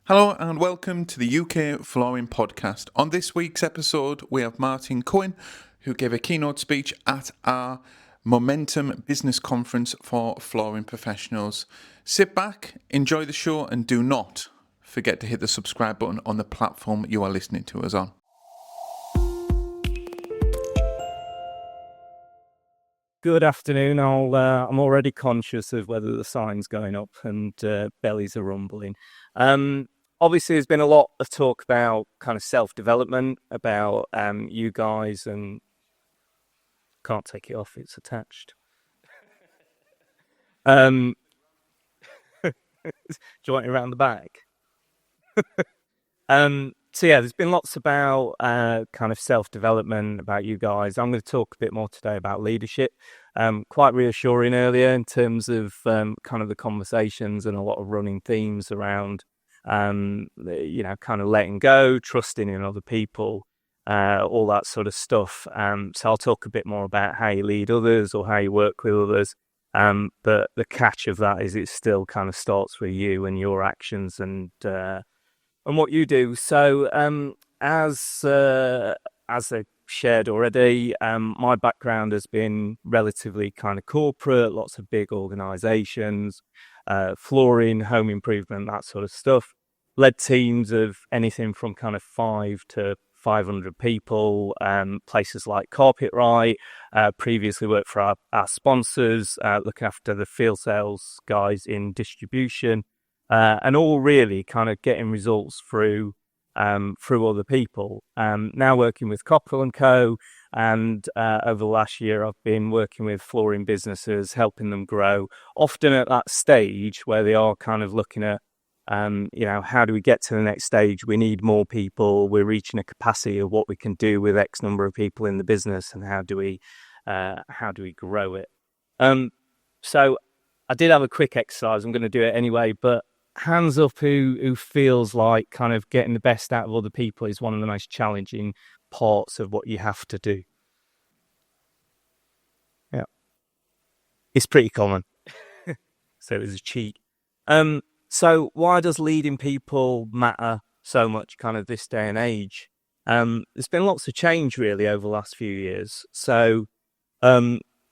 Hello and welcome to the UK Flooring Podcast. On this week's episode, we have Martyn Cohen, who gave a keynote speech at our Momentum Business Conference for flooring professionals. Sit back, enjoy the show, and do not forget to hit the subscribe button on the platform you are listening to us on. Good afternoon. I'm already conscious of whether the sign's going up and bellies are rumbling. Obviously, there's been a lot of talk about kind of self-development, about you guys, and can't take it off, it's attached. Joint around the back. So yeah, there's been lots about kind of self-development, about you guys. I'm going to talk a bit more today about leadership. Quite reassuring earlier in terms of kind of the conversations and a lot of running themes around, kind of letting go, trusting in other people, all that sort of stuff. So I'll talk a bit more about how you lead others or how you work with others. But the catch of that is it still kind of starts with you and your actions and what you do. So as I shared already, my background has been relatively kind of corporate, lots of big organizations, flooring, home improvement, that sort of stuff. Led teams of anything from kind of 5 to 500 people, places like Cockerill, previously worked for our sponsors, looking after the field sales guys in distribution. And all really kind of getting results through other people. Now working with Cockerill Co, and over the last year I've been working with flooring businesses, helping them grow, often at that stage where they are kind of looking at, how do we get to the next stage? We need more people. We're reaching a capacity of what we can do with X number of people in the business, and how do we grow it? So I did have a quick exercise. I'm going to do it anyway, but hands up who feels like kind of getting the best out of other people is one of the most challenging parts of what you have to do. Yeah. It's pretty common. So it was a cheat. So why does leading people matter so much kind of this day and age? There's been lots of change really over the last few years. So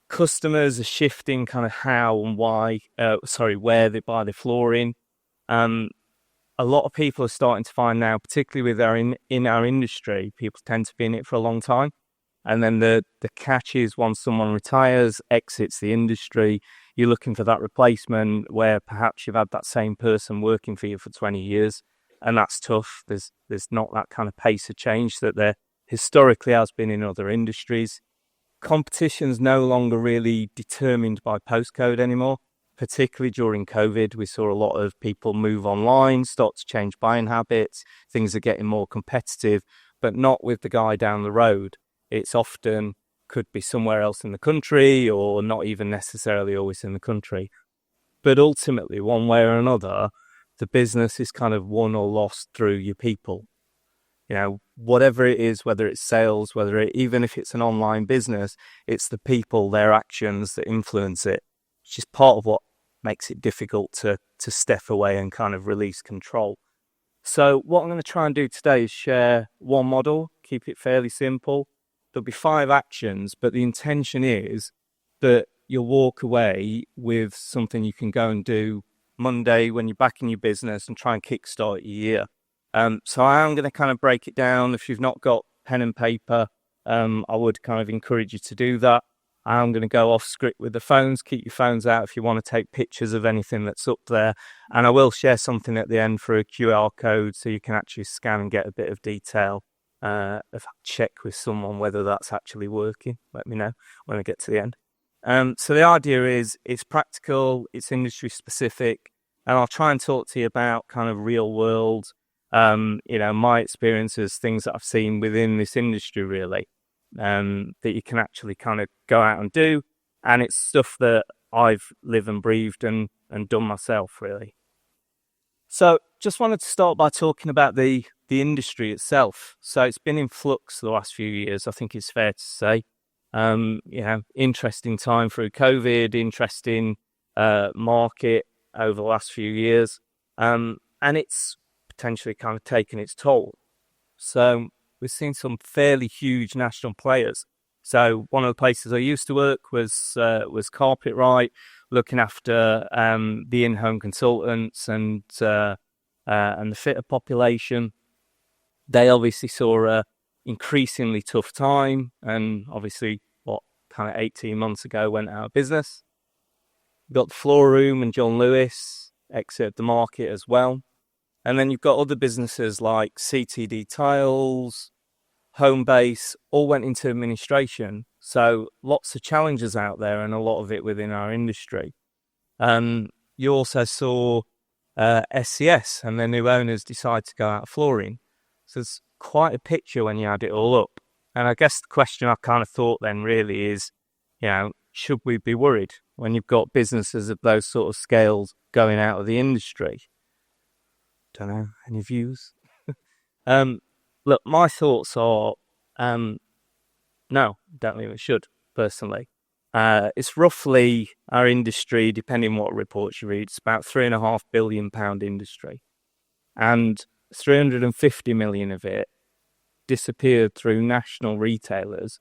customers are shifting kind of how and where they buy their flooring. A lot of people are starting to find now, particularly with in our industry, people tend to be in it for a long time. And then the catch is once someone retires, exits the industry, you're looking for that replacement where perhaps you've had that same person working for you for 20 years. And that's tough. There's not that kind of pace of change that there historically has been in other industries. Competition's no longer really determined by postcode anymore. Particularly during COVID, we saw a lot of people move online, start to change buying habits. Things are getting more competitive, but not with the guy down the road. It's often could be somewhere else in the country or not even necessarily always in the country. But ultimately, one way or another, the business is kind of won or lost through your people. Whatever it is, whether it's sales, even if it's an online business, it's the people, their actions that influence it. Which is part of what makes it difficult to step away and kind of release control. So what I'm going to try and do today is share one model, keep it fairly simple. There'll be 5 actions, but the intention is that you'll walk away with something you can go and do Monday when you're back in your business and try and kickstart your year. So I am going to kind of break it down. If you've not got pen and paper, I would kind of encourage you to do that. I'm going to go off script with the phones. Keep your phones out if you want to take pictures of anything that's up there. And I will share something at the end for a QR code so you can actually scan and get a bit of detail. Check with someone whether that's actually working. Let me know when I get to the end. So the idea is it's practical, it's industry specific, and I'll try and talk to you about kind of real world, my experiences, things that I've seen within this industry really. That you can actually kind of go out and do, and it's stuff that I've lived and breathed and done myself really. So just wanted to start by talking about the industry itself. So it's been in flux the last few years, I think it's fair to say. Interesting time through COVID, interesting market over the last few years. And it's potentially kind of taken its toll. So we've seen some fairly huge national players. So one of the places I used to work was Carpetright, looking after the in-home consultants and the fitter population. They obviously saw a increasingly tough time, and obviously what kind of 18 months ago went out of business. You've got the Floor Room and John Lewis exited the market as well. And then you've got other businesses like CTD Tiles, Homebase, all went into administration. So lots of challenges out there, and a lot of it within our industry. You also saw SCS and their new owners decide to go out of flooring. So it's quite a picture when you add it all up. And I guess the question I kind of thought then really is, should we be worried when you've got businesses of those sort of scales going out of the industry? Don't know. Any views? Look, my thoughts are, no, don't think we should, personally. It's roughly our industry, depending what reports you read, it's about £3.5 billion industry. And 350 million of it disappeared through national retailers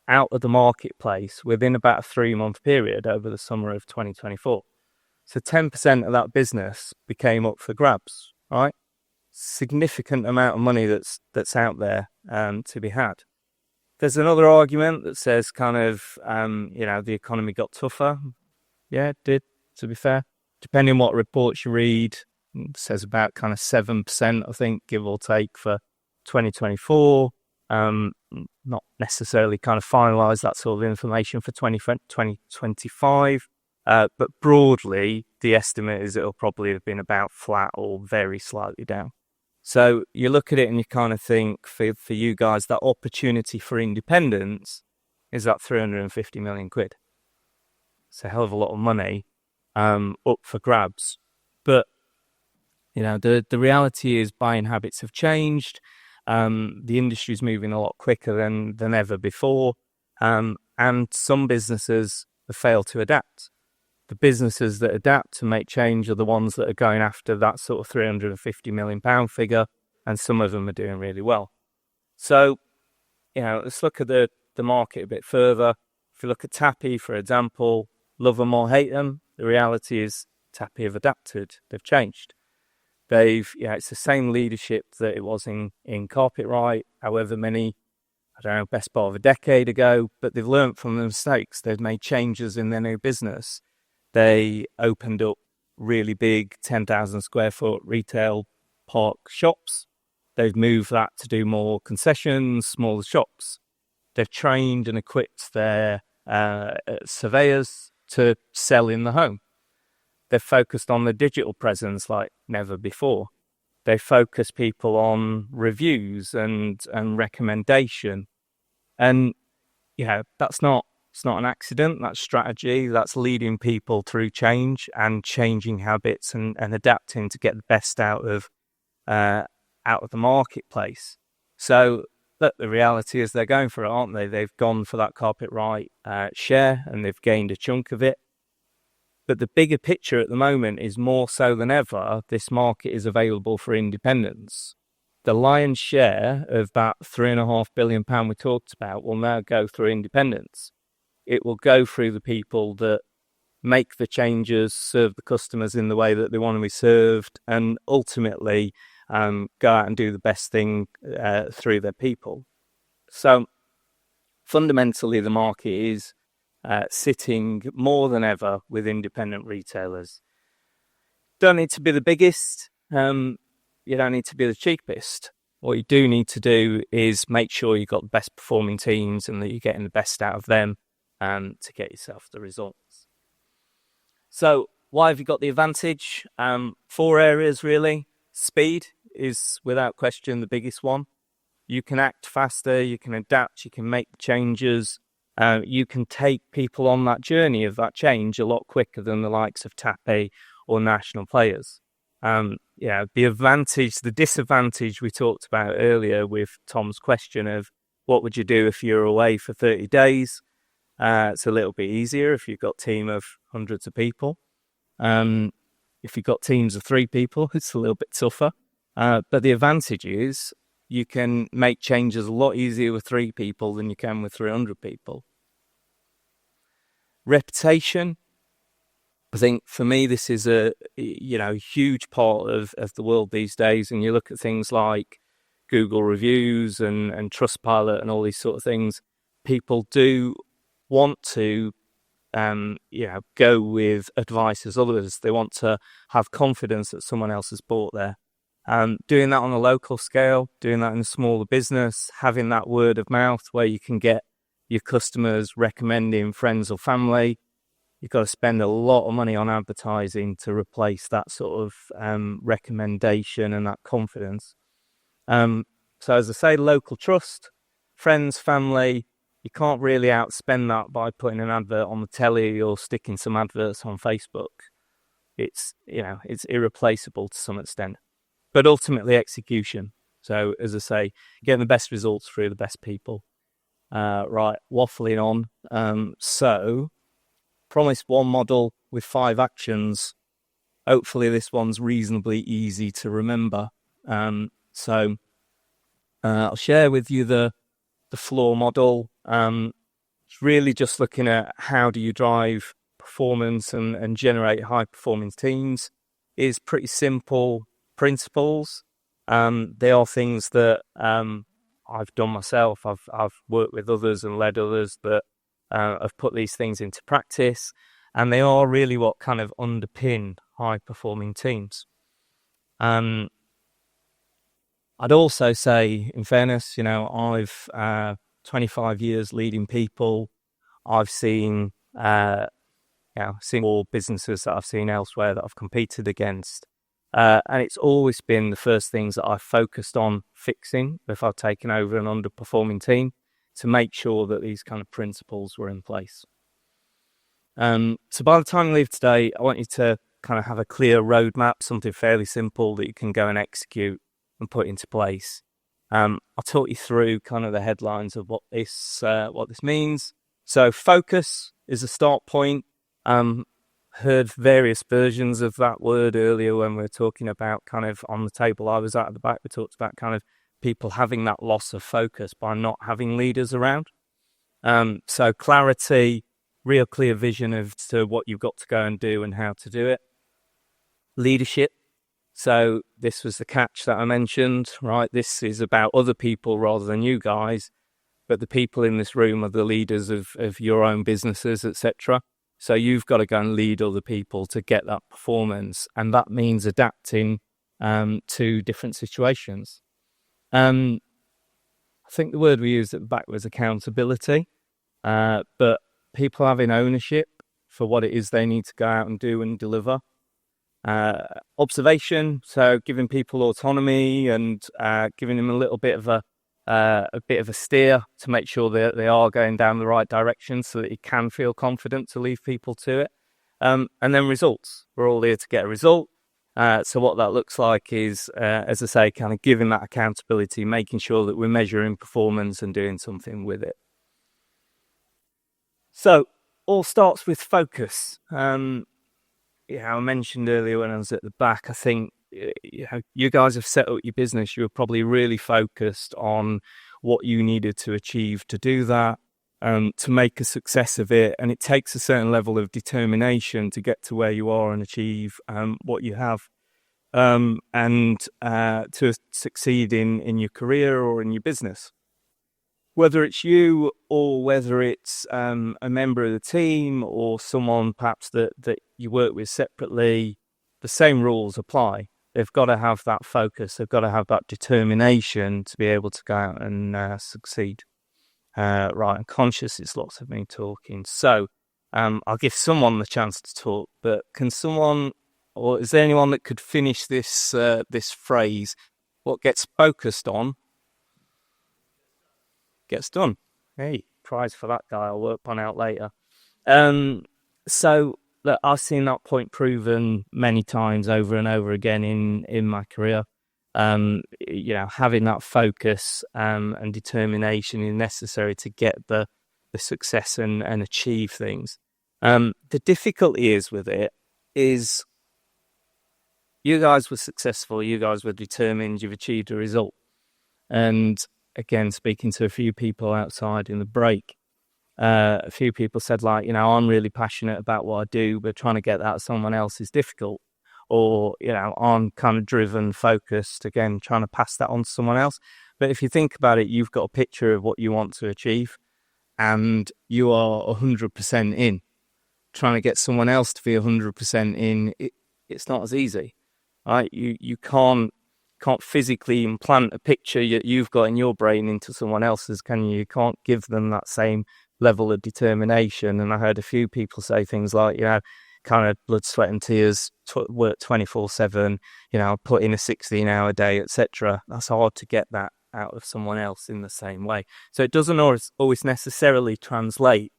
out of the marketplace within about a 3-month period over the summer of 2024. So 10% of that business became up for grabs, right? Significant amount of money that's out there to be had. There's another argument that says kind of, the economy got tougher. Yeah, it did, to be fair. Depending on what reports you read, it says about kind of 7%, I think, give or take, for 2024. Not necessarily kind of finalised that sort of information for 2025. But broadly, the estimate is it'll probably have been about flat or very slightly down. So you look at it and you kind of think, for you guys, that opportunity for independence is that 350 million quid. It's a hell of a lot of money up for grabs. But, the reality is buying habits have changed. The industry's moving a lot quicker than ever before. And some businesses have failed to adapt. The businesses that adapt and make change are the ones that are going after that sort of £350 million figure, and some of them are doing really well. So, let's look at the market a bit further. If you look at Tappy, for example, love them or hate them, the reality is Tappy have adapted. They've changed. It's the same leadership that it was in Carpetright, however many, best part of a decade ago, but they've learned from the mistakes. They've made changes in their new business. They opened up really big 10,000 square foot retail park shops. They've moved that to do more concessions, smaller shops. They've trained and equipped their surveyors to sell in the home. They've focused on the digital presence like never before. They focus people on reviews and recommendation. And, it's not an accident. That's strategy. That's leading people through change and changing habits and adapting to get the best out of the marketplace. So, look, the reality is they're going for it, aren't they? They've gone for that Carpetright share, and they've gained a chunk of it. But the bigger picture at the moment is more so than ever, this market is available for independents. The lion's share of that £3.5 billion we talked about will now go through independents. It will go through the people that make the changes, serve the customers in the way that they want to be served, and ultimately go out and do the best thing through their people. So fundamentally, the market is sitting more than ever with independent retailers. Don't need to be the biggest. You don't need to be the cheapest. What you do need to do is make sure you've got the best performing teams and that you're getting the best out of them to get yourself the results. So why have you got the advantage? 4 areas really. Speed is without question the biggest one. You can act faster, you can adapt, you can make changes. You can take people on that journey of that change a lot quicker than the likes of Tappy or national players. The disadvantage we talked about earlier with Tom's question of what would you do if you're away for 30 days? It's a little bit easier if you've got a team of hundreds of people. If you've got teams of 3 people, it's a little bit tougher. But the advantage is you can make changes a lot easier with 3 people than you can with 300 people. Reputation. I think for me, this is a huge part of the world these days. And you look at things like Google reviews and Trustpilot and all these sort of things. People do want to go with advice as others. They want to have confidence that someone else has bought there. Doing that on a local scale, doing that in a smaller business, having that word of mouth where you can get your customers recommending friends or family. You've got to spend a lot of money on advertising to replace that sort of recommendation and that confidence. So as I say, local trust, friends, family, you can't really outspend that by putting an advert on the telly or sticking some adverts on Facebook. It's irreplaceable to some extent. But ultimately execution. So as I say, getting the best results through the best people. Right, waffling on. So promise one model with 5 actions. Hopefully this one's reasonably easy to remember. So I'll share with you the floor model. It's really just looking at how do you drive performance and generate high performing teams. It's pretty simple principles. They are things that I've done myself. I've worked with others and led others that have put these things into practice, and they are really what kind of underpin high performing teams. I'd also say, in fairness, I've 25 years leading people. I've seen more businesses that I've seen elsewhere that I've competed against. And it's always been the first things that I've focused on fixing if I've taken over an underperforming team, to make sure that these kind of principles were in place. So by the time you leave today, I want you to kind of have a clear roadmap, something fairly simple that you can go and execute and put into place. I'll talk you through kind of the headlines of what this means. So focus is a start point. Heard various versions of that word earlier when we were talking about kind of on the table I was at the back. We talked about kind of people having that loss of focus by not having leaders around. So clarity, real clear vision as to what you've got to go and do and how to do it. Leadership. So this was the catch that I mentioned, right? This is about other people rather than you guys, but the people in this room are the leaders of your own businesses, etc. So you've got to go and lead other people to get that performance, and that means adapting to different situations. I think the word we used at the back was accountability, but people having ownership for what it is they need to go out and do and deliver. Observation, so giving people autonomy and giving them a little bit of a steer to make sure that they are going down the right direction so that you can feel confident to leave people to it. And then results. We're all here to get a result. So what that looks like is, as I say, kind of giving that accountability, making sure that we're measuring performance and doing something with it. So all starts with focus. I mentioned earlier when I was at the back, I think you guys have set up your business. You were probably really focused on what you needed to achieve to do that, to make a success of it. And it takes a certain level of determination to get to where you are and achieve what you have, and to succeed in your career or in your business. Whether it's you or whether it's a member of the team or someone perhaps that you work with separately, the same rules apply. They've got to have that focus. They've got to have that determination to be able to go out and succeed. Right, I'm conscious it's lots of me talking. So I'll give someone the chance to talk, but can someone, or is there anyone that could finish this phrase? What gets focused on gets done. Hey, prize for that guy. I'll work one out later. So look, I've seen that point proven many times over and over again in my career. Having that focus and determination is necessary to get the success and achieve things. The difficulty is with it is, you guys were successful, you guys were determined, you've achieved a result. And again, speaking to a few people outside in the break, a few people said, like, I'm really passionate about what I do, but trying to get that out of someone else is difficult. Or, I'm kind of driven, focused, again, trying to pass that on to someone else. But if you think about it, you've got a picture of what you want to achieve and you are 100% in. Trying to get someone else to be 100% in, it's not as easy, right? You can't physically implant a picture you've got in your brain into someone else's, can you? You can't give them that same level of determination. And I heard a few people say things like, kind of blood, sweat and tears, work 24/7, put in a 16-hour day, etc. That's hard to get that out of someone else in the same way. So it doesn't always necessarily translate.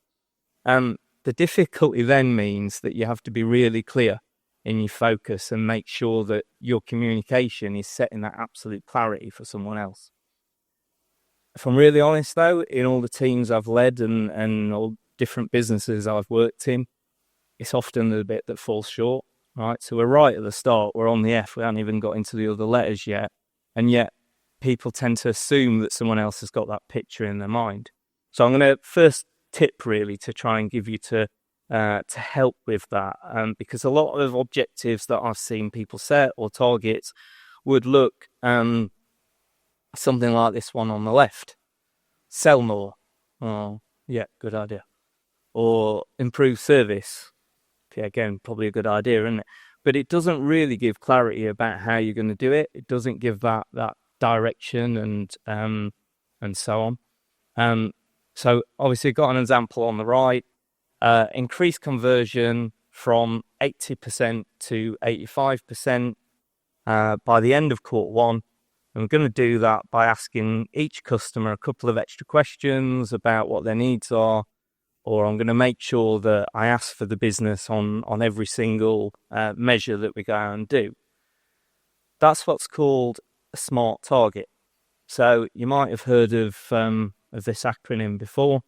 The difficulty then means that you have to be really clear in your focus and make sure that your communication is setting that absolute clarity for someone else. If I'm really honest though, in all the teams I've led and all different businesses I've worked in, it's often the bit that falls short, right? So we're right at the start, we're on the F, we haven't even got into the other letters yet. And yet people tend to assume that someone else has got that picture in their mind. So I'm going to first tip really to try and give you to help with that, because a lot of objectives that I've seen people set or targets would look something like this one on the left: sell more. Oh, yeah, good idea. Or improve service. Yeah, again, probably a good idea, isn't it? But it doesn't really give clarity about how you're going to do it. It doesn't give that direction and so on. So obviously, got an example on the right. Increase conversion from 80% to 85% by the end of quarter one. And we're going to do that by asking each customer a couple of extra questions about what their needs are, or I'm going to make sure that I ask for the business on every single measure that we go out and do. That's what's called a SMART target. So you might have heard of this acronym before.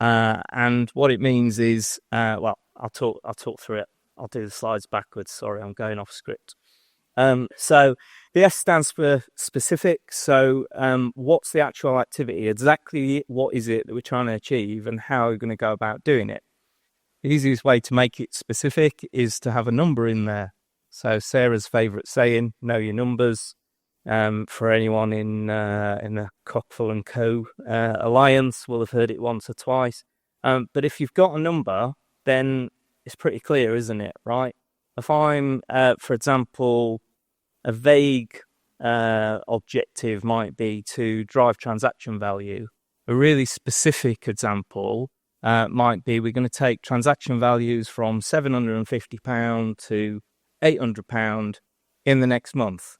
And what it means is, I'll talk through it. I'll do the slides backwards. Sorry, I'm going off script. So the S stands for specific. So what's the actual activity? Exactly what is it that we're trying to achieve and how are we going to go about doing it? The easiest way to make it specific is to have a number in there. So Sarah's favourite saying, know your numbers. For anyone in the Cockerill Co alliance will have heard it once or twice. But if you've got a number, then it's pretty clear, isn't it? Right? If I'm, for example, a vague objective might be to drive transaction value. A really specific example might be we're going to take transaction values from £750 to £800 in the next month.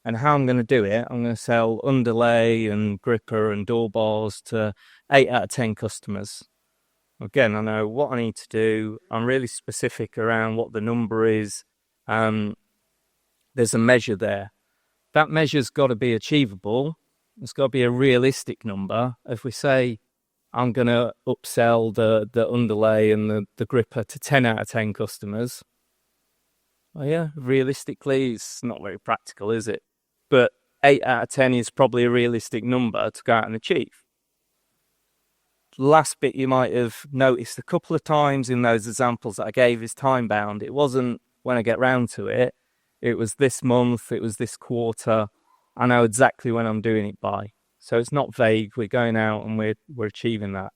And how I'm going to do it, I'm going to sell underlay and gripper and door bars to 8 out of 10 customers. Again, I know what I need to do. I'm really specific around what the number is. There's a measure there. That measure's got to be achievable. It's got to be a realistic number. If we say I'm going to upsell the underlay and the gripper to 10 out of 10 customers, well, yeah, realistically, it's not very practical, is it? But 8 out of 10 is probably a realistic number to go out and achieve. Last bit you might have noticed a couple of times in those examples that I gave is time bound. It wasn't when I get round to it. It was this month, it was this quarter. I know exactly when I'm doing it by. So it's not vague. We're going out and we're achieving that.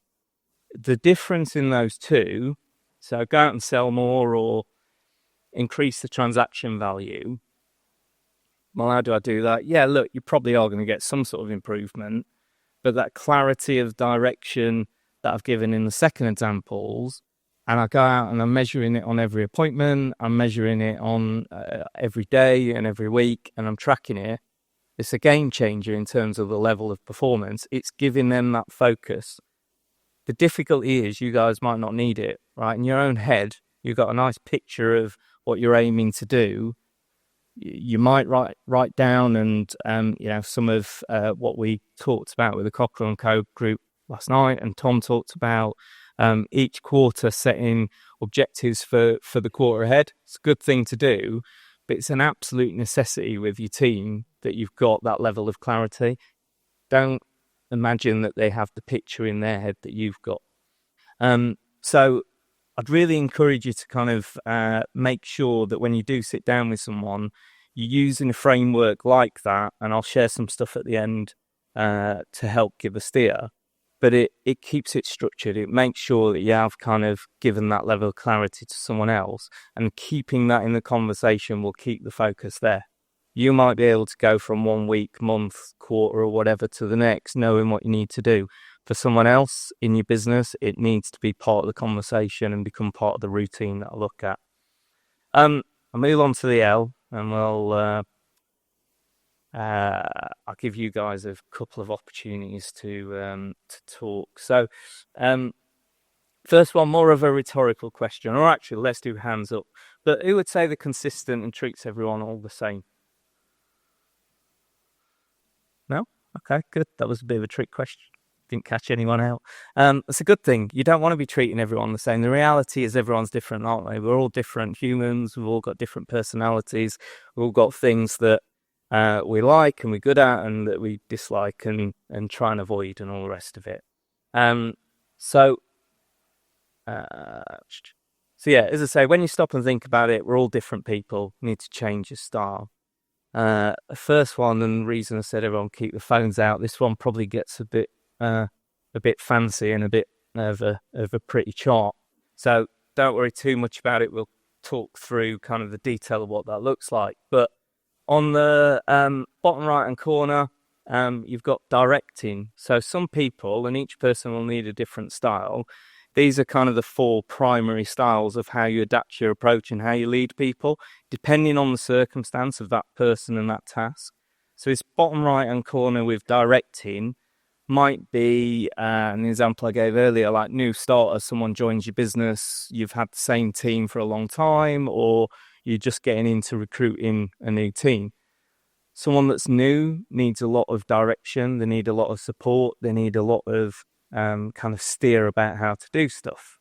The difference in those two, so go out and sell more or increase the transaction value. Well, how do I do that? Yeah, look, you probably are going to get some sort of improvement, but that clarity of direction that I've given in the second examples, and I go out and I'm measuring it on every appointment, I'm measuring it on every day and every week, and I'm tracking it. It's a game changer in terms of the level of performance. It's giving them that focus. The difficulty is you guys might not need it, right? In your own head, you've got a nice picture of what you're aiming to do. You might write down and some of what we talked about with the Cockerill Co group last night, and Tom talked about each quarter setting objectives for the quarter ahead. It's a good thing to do, but it's an absolute necessity with your team that you've got that level of clarity. Don't imagine that they have the picture in their head that you've got. So I'd really encourage you to kind of make sure that when you do sit down with someone, you're using a framework like that, and I'll share some stuff at the end to help give a steer. But it keeps it structured. It makes sure that you have kind of given that level of clarity to someone else, and keeping that in the conversation will keep the focus there. You might be able to go from 1 week, month, quarter, or whatever to the next, knowing what you need to do. For someone else in your business, it needs to be part of the conversation and become part of the routine that I look at. I'll move on to the L, and I'll give you guys a couple of opportunities to talk. So, first one, more of a rhetorical question, or actually, let's do hands up. But who would say they're consistent and treats everyone all the same? No? Okay, good. That was a bit of a trick question. Didn't catch anyone out. It's a good thing. You don't want to be treating everyone the same. The reality is everyone's different, aren't they? We're all different humans. We've all got different personalities. We've all got things that we like and we're good at, and that we dislike and try and avoid, and all the rest of it. So yeah, as I say, when you stop and think about it, we're all different people. You need to change your style. The first one, and the reason I said everyone keep the phones out, this one probably gets a bit fancy and a bit of a pretty chart. So don't worry too much about it. We'll talk through kind of the detail of what that looks like. But on the bottom right-hand corner, you've got directing. So some people, and each person will need a different style. These are kind of the 4 primary styles of how you adapt your approach and how you lead people, depending on the circumstance of that person and that task. So this bottom right-hand corner with directing might be an example I gave earlier, like new starter, someone joins your business, you've had the same team for a long time, or you're just getting into recruiting a new team. Someone that's new needs a lot of direction, they need a lot of support, they need a lot of kind of steer about how to do stuff.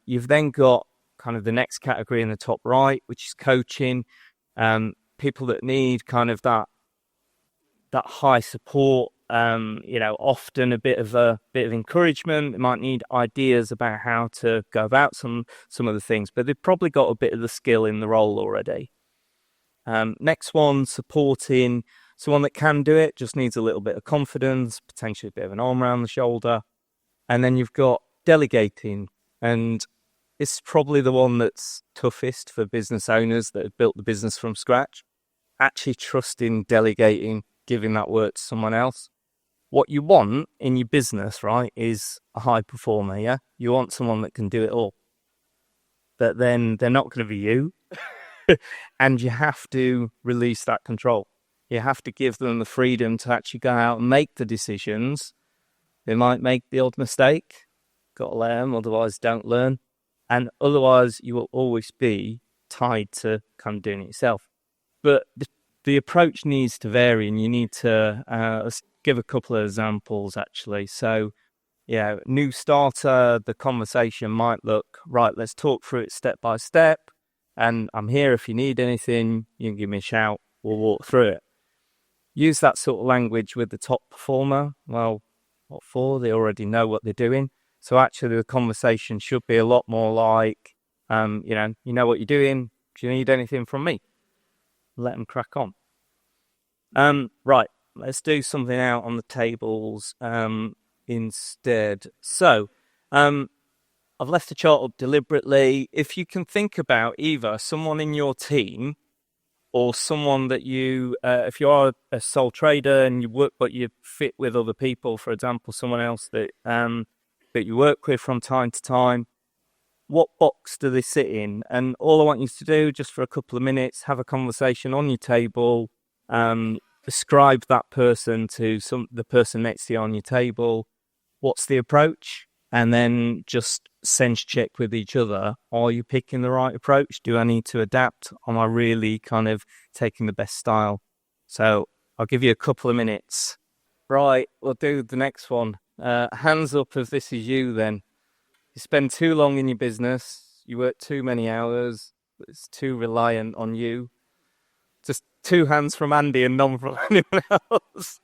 You've then got kind of the next category in the top right, which is coaching. People that need kind of that high support, often a bit of encouragement. They might need ideas about how to go about some of the things, but they've probably got a bit of the skill in the role already. Next one, supporting. Someone that can do it, just needs a little bit of confidence, potentially a bit of an arm around the shoulder. And then you've got delegating, and it's probably the one that's toughest for business owners that have built the business from scratch. Actually trusting, delegating, giving that work to someone else. What you want in your business, right, is a high performer, yeah? You want someone that can do it all. But then they're not going to be you. And you have to release that control. You have to give them the freedom to actually go out and make the decisions. They might make the odd mistake. Got to let them, otherwise don't learn. And otherwise you will always be tied to kind of doing it yourself. But the approach needs to vary, and you need to let's give a couple of examples actually. So yeah, new starter, the conversation might look, right, let's talk through it step by step. And I'm here if you need anything, you can give me a shout, we'll walk through it. Use that sort of language with the top performer. Well, what for? They already know what they're doing. So actually the conversation should be a lot more like, you know what you're doing. Do you need anything from me? Let them crack on. Right, let's do something out on the tables instead. So, I've left the chart up deliberately. If you can think about either someone in your team or someone that you, if you are a sole trader and you work, but you fit with other people, for example, someone else that you work with from time to time, what box do they sit in? And all I want you to do, just for a couple of minutes, have a conversation on your table, describe that person to the person next to you on your table. What's the approach? And then just sense check with each other. Are you picking the right approach? Do I need to adapt? Am I really kind of taking the best style? So I'll give you a couple of minutes. Right, we'll do the next one. Hands up if this is you then. You spend too long in your business. You work too many hours. It's too reliant on you. 2 hands from Andy and none from anyone else.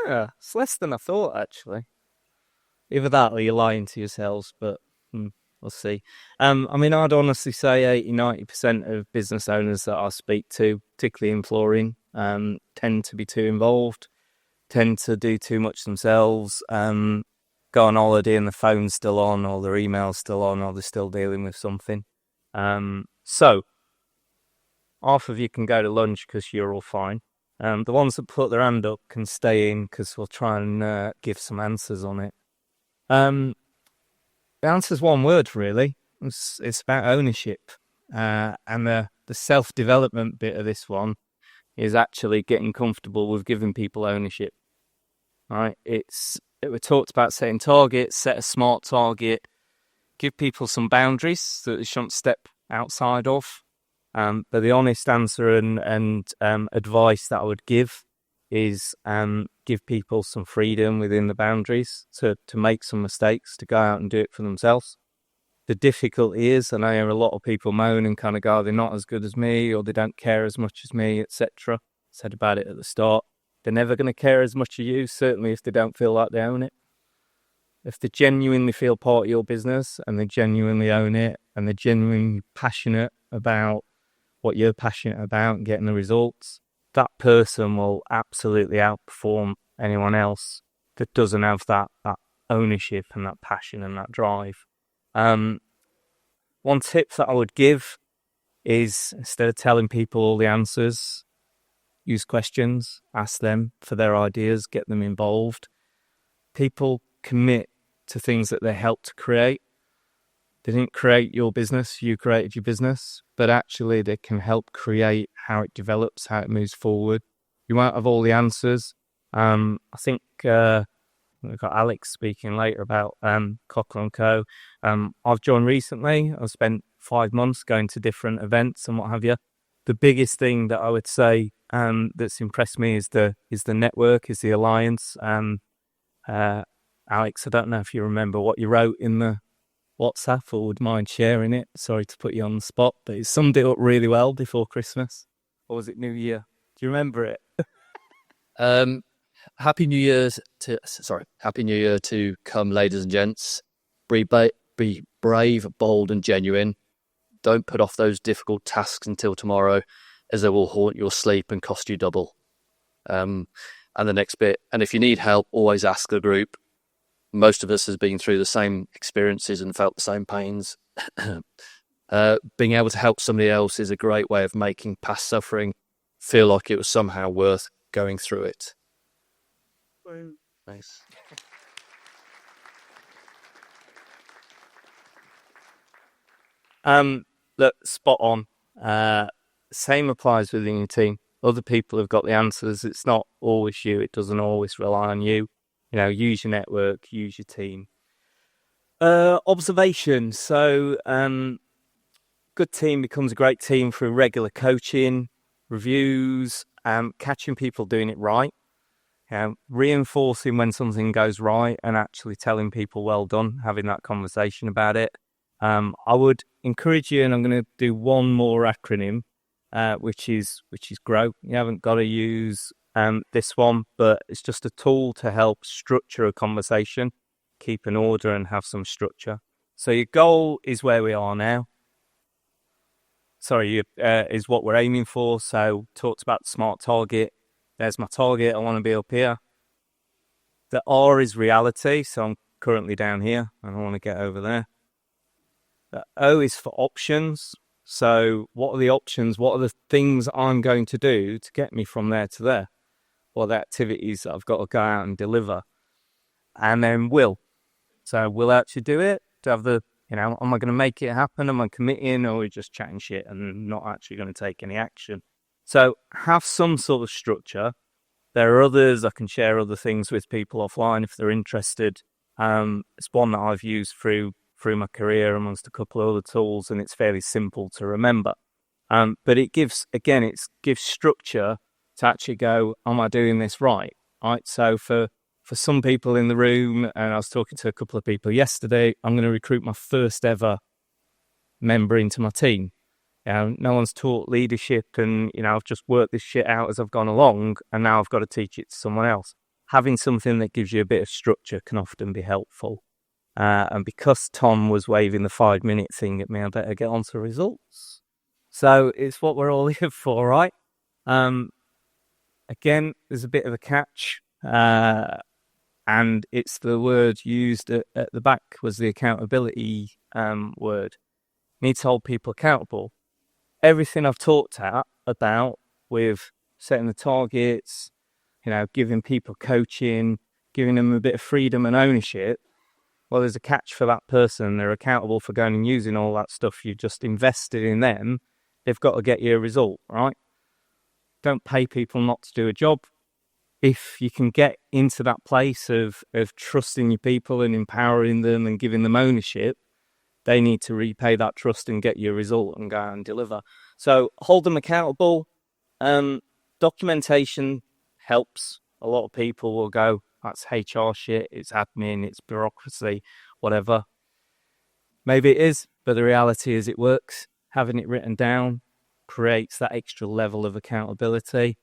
Yeah, it's less than I thought, actually. Either that or you're lying to yourselves, but we'll see. I mean, I'd honestly say 80-90% of business owners that I speak to, particularly in flooring, tend to be too involved, tend to do too much themselves, go on holiday and the phone's still on, or their email's still on, or they're still dealing with something. So, half of you can go to lunch because you're all fine. The ones that put their hand up can stay in because we'll try and give some answers on it. The answer's one word, really. It's about ownership. And the self-development bit of this one is actually getting comfortable with giving people ownership. All right? We talked about setting targets, set a smart target, give people some boundaries that they shouldn't step outside of. But the honest answer and advice that I would give is give people some freedom within the boundaries to make some mistakes, to go out and do it for themselves. The difficulty is, and I hear a lot of people moan and kind of go, they're not as good as me, or they don't care as much as me, etc. Said about it at the start. They're never going to care as much as you, certainly if they don't feel like they own it. If they genuinely feel part of your business and they genuinely own it and they're genuinely passionate about what you're passionate about and getting the results, that person will absolutely outperform anyone else that doesn't have that ownership and that passion and that drive. One tip that I would give is, instead of telling people all the answers, use questions, ask them for their ideas, get them involved. People commit to things that they help to create. They didn't create your business, you created your business, but actually they can help create how it develops, how it moves forward. You won't have all the answers. I think we've got Alex speaking later about Cockerill Co. I've joined recently. I've spent 5 months going to different events and what have you. The biggest thing that I would say that's impressed me is the network, is the alliance. Alex, I don't know if you remember what you wrote in the WhatsApp or would mind sharing it. Sorry to put you on the spot, but it summed it up really well before Christmas. Or was it New Year? Do you remember it? Happy New Year to come, ladies and gents. Be brave, bold, and genuine. Don't put off those difficult tasks until tomorrow, as they will haunt your sleep and cost you double. And the next bit, and if you need help, always ask the group. Most of us has been through the same experiences and felt the same pains. Being able to help somebody else is a great way of making past suffering feel like it was somehow worth going through it. Nice. Look, spot on. Same applies within your team. Other people have got the answers. It's not always you. It doesn't always rely on you. Use your network, use your team. Observation. So, good team becomes a great team through regular coaching, reviews, catching people doing it right, reinforcing when something goes right and actually telling people well done, having that conversation about it. I would encourage you, and I'm going to do one more acronym, which is GROW. You haven't got to use this one, but it's just a tool to help structure a conversation, keep an order and have some structure. So your goal is where we are now. Is what we're aiming for. So talked about the SMART target. There's my target. I want to be up here. The R is reality. So I'm currently down here and I want to get over there. The O is for options. So what are the options? What are the things I'm going to do to get me from there to there? What are the activities that I've got to go out and deliver? And then will. So will I actually do it? To have the, am I going to make it happen? Am I committing, or are we just chatting shit and not actually going to take any action? So have some sort of structure. There are others. I can share other things with people offline if they're interested. It's one that I've used through my career amongst a couple of other tools, and it's fairly simple to remember. But it gives structure to actually go, am I doing this right? Right. So for some people in the room, and I was talking to a couple of people yesterday, I'm going to recruit my first ever member into my team. No one's taught leadership, and I've just worked this shit out as I've gone along, and now I've got to teach it to someone else. Having something that gives you a bit of structure can often be helpful. And because Tom was waving the 5-minute thing at me, I better get on to results. So it's what we're all here for, right? Again, there's a bit of a catch, and it's the word used at the back was the accountability word. Need to hold people accountable. Everything I've talked about with setting the targets, giving people coaching, giving them a bit of freedom and ownership, well, there's a catch for that person. They're accountable for going and using all that stuff you've just invested in them. They've got to get you a result, right? Don't pay people not to do a job. If you can get into that place of trusting your people and empowering them and giving them ownership, they need to repay that trust and get you a result and go out and deliver. So hold them accountable. Documentation helps. A lot of people will go, that's HR shit, it's admin, it's bureaucracy, whatever. Maybe it is, but the reality is it works. Having it written down creates that extra level of accountability.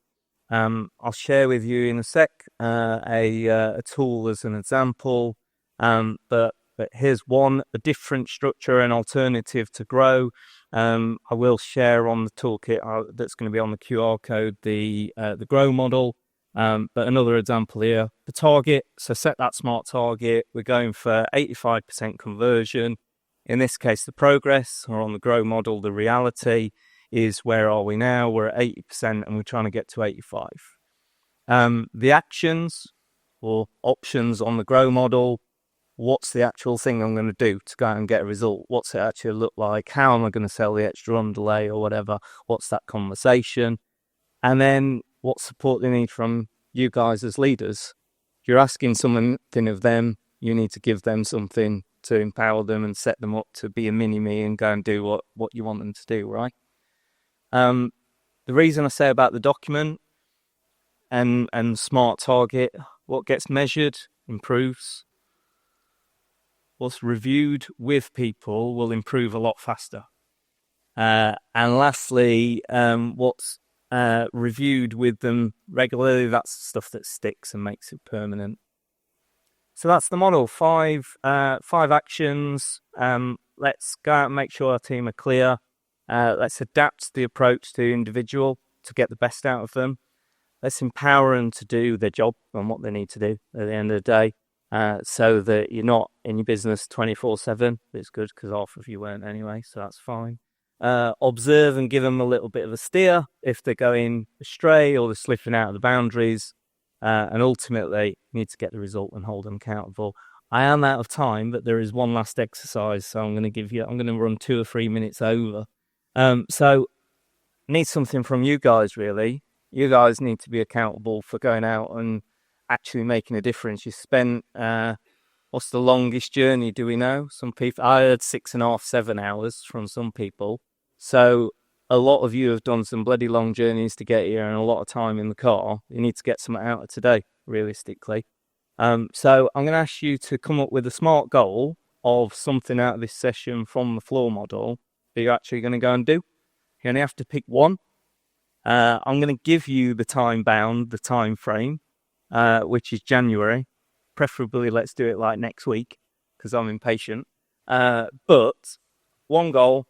I'll share with you in a sec a tool as an example, but here's one, a different structure, an alternative to Grow. I will share on the toolkit that's going to be on the QR code the Grow model. But another example here, the target. So set that SMART target. We're going for 85% conversion. In this case, the progress, or on the Grow model, the reality is where are we now? We're at 80% and we're trying to get to 85. The actions or options on the Grow model, what's the actual thing I'm going to do to go out and get a result? What's it actually look like? How am I going to sell the extra underlay or whatever? What's that conversation? And then what support they need from you guys as leaders. If you're asking something of them, you need to give them something to empower them and set them up to be a mini-me and go and do what you want them to do, right? The reason I say about the document and SMART target, what gets measured improves. What's reviewed with people will improve a lot faster. And lastly, what's reviewed with them regularly, that's stuff that sticks and makes it permanent. So that's the model. 5 actions. Let's go out and make sure our team are clear. Let's adapt the approach to the individual to get the best out of them. Let's empower them to do their job and what they need to do at the end of the day, so that you're not in your business 24/7. It's good because half of you weren't anyway, so that's fine. Observe and give them a little bit of a steer if they're going astray or they're slipping out of the boundaries. And ultimately, you need to get the result and hold them accountable. I am out of time, but there is one last exercise, so I'm going to run 2 or 3 minutes over. So need something from you guys, really. You guys need to be accountable for going out and actually making a difference. You spent, what's the longest journey, do we know? Some people, I heard 6.5, 7 hours from some people. So a lot of you have done some bloody long journeys to get here and a lot of time in the car. You need to get something out of today, realistically. So I'm going to ask you to come up with a SMART goal of something out of this session from the floor model that you're actually going to go and do. You only have to pick one. I'm going to give you the time frame, which is January. Preferably, let's do it like next week because I'm impatient. But one goal,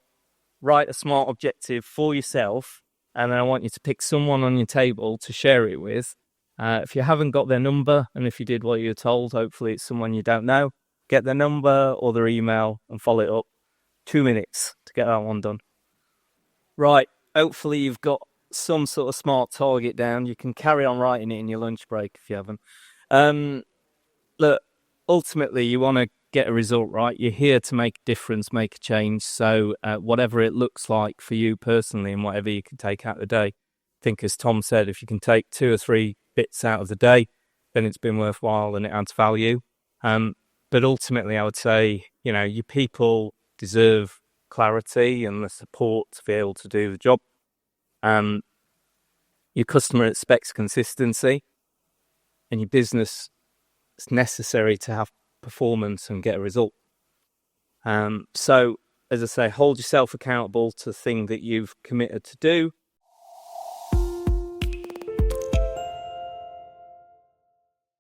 write a SMART objective for yourself, and then I want you to pick someone on your table to share it with. If you haven't got their number, and if you did what you were told, hopefully it's someone you don't know, get their number or their email and follow it up. 2 minutes to get that one done. Right, hopefully you've got some sort of SMART target down. You can carry on writing it in your lunch break if you haven't. Look, ultimately you want to get a result, right? You're here to make a difference, make a change. So whatever it looks like for you personally and whatever you can take out of the day, I think as Tom said, if you can take 2 or 3 bits out of the day, then it's been worthwhile and it adds value. But ultimately I would say, your people deserve clarity and the support to be able to do the job. Your customer expects consistency, and your business is necessary to have performance and get a result. So as I say, hold yourself accountable to the thing that you've committed to do.